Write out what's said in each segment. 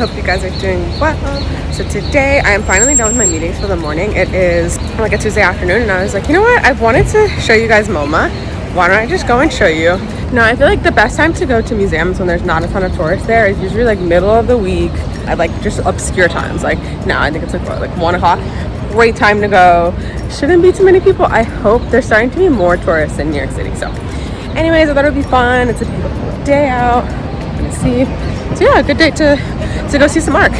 hope you guys are doing well. So today I am finally done with my meetings for the morning. It is like a Tuesday afternoon, and I was like, you know what? I've wanted to show you guys MoMA. Why don't I just go and show you? Now, I feel like the best time to go to museums when there's not a ton of tourists there is usually like middle of the week at like just obscure times. Like now I think it's like 1 o'clock. Great time to go. Shouldn't be too many people. I hope there's starting to be more tourists in New York City. So anyways, I thought it would be fun. It's a beautiful day out. Gonna see. So yeah, a good day to go see some art.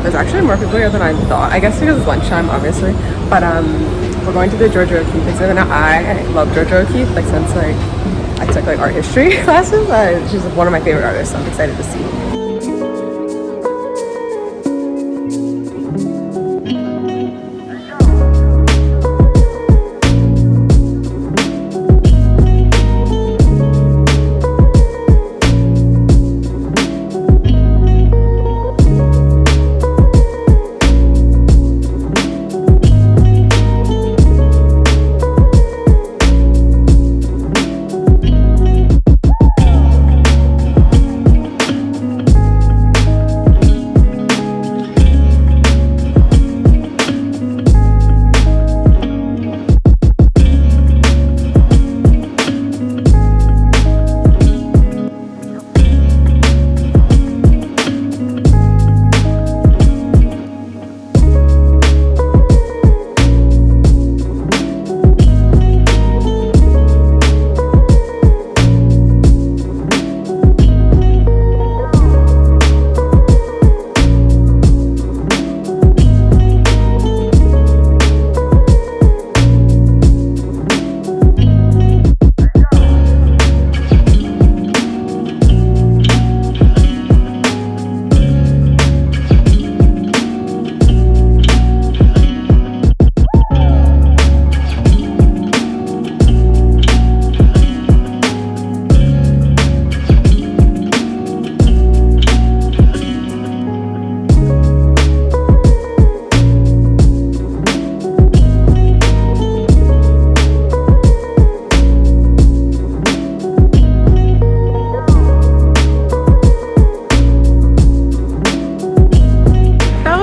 There's actually more people here than I thought. I guess because it's lunchtime, obviously. But we're going to the Georgia O'Keeffe exhibit. Now, I love Georgia O'Keeffe, like since like I took like art history classes. She's one of my favorite artists, so I'm excited to see.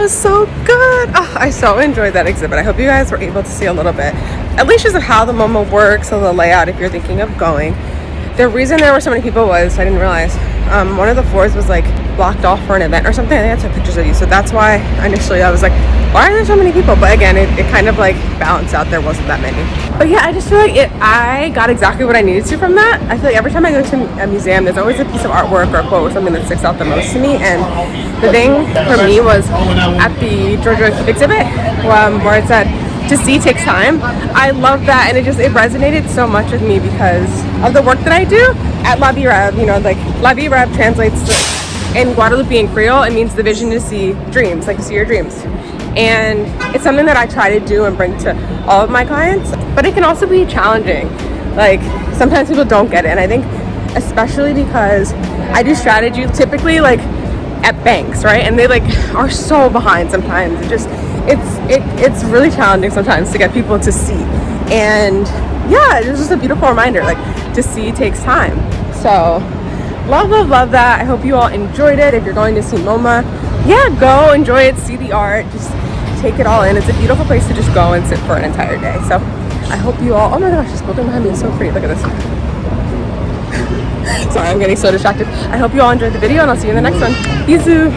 So good. Oh, I so enjoyed that exhibit. I hope you guys were able to see a little bit, at least just of how the MoMA works, or the layout if you're thinking of going. The reason there were so many people was, I didn't realize, one of the floors was like blocked off for an event or something. I think I took pictures of you, so that's why initially I was like, why are there so many people? But again, it kind of like balanced out. There wasn't that many. But yeah, I just feel like I got exactly what I needed to from that. I feel like every time I go to a museum, there's always a piece of artwork or a quote or something that sticks out the most to me. And the thing for me was at the Georgia O'Keeffe exhibit, where it said, to see takes time. I love that, and it resonated so much with me because of the work that I do at Lavi Rèv. You know, like Lavi Rèv translates to, in Guadeloupean Creole, it means the vision to see dreams, like to see your dreams. And it's something that I try to do and bring to all of my clients, but it can also be challenging. Like sometimes people don't get it, and I think especially because I do strategy typically like at banks, right? And they like are so behind sometimes. It's really challenging sometimes to get people to see. And yeah, it's just a beautiful reminder, like to see takes time. So love that. I hope you all enjoyed it. If you're going to see MoMA, yeah, go enjoy it, see the art, just take it all in. It's a beautiful place to just go and sit for an entire day. So I hope you all, oh my gosh, this building behind me is so pretty. Look at this. Sorry, I'm getting so distracted. I hope you all enjoyed the video, and I'll see you in the next one. Bisous.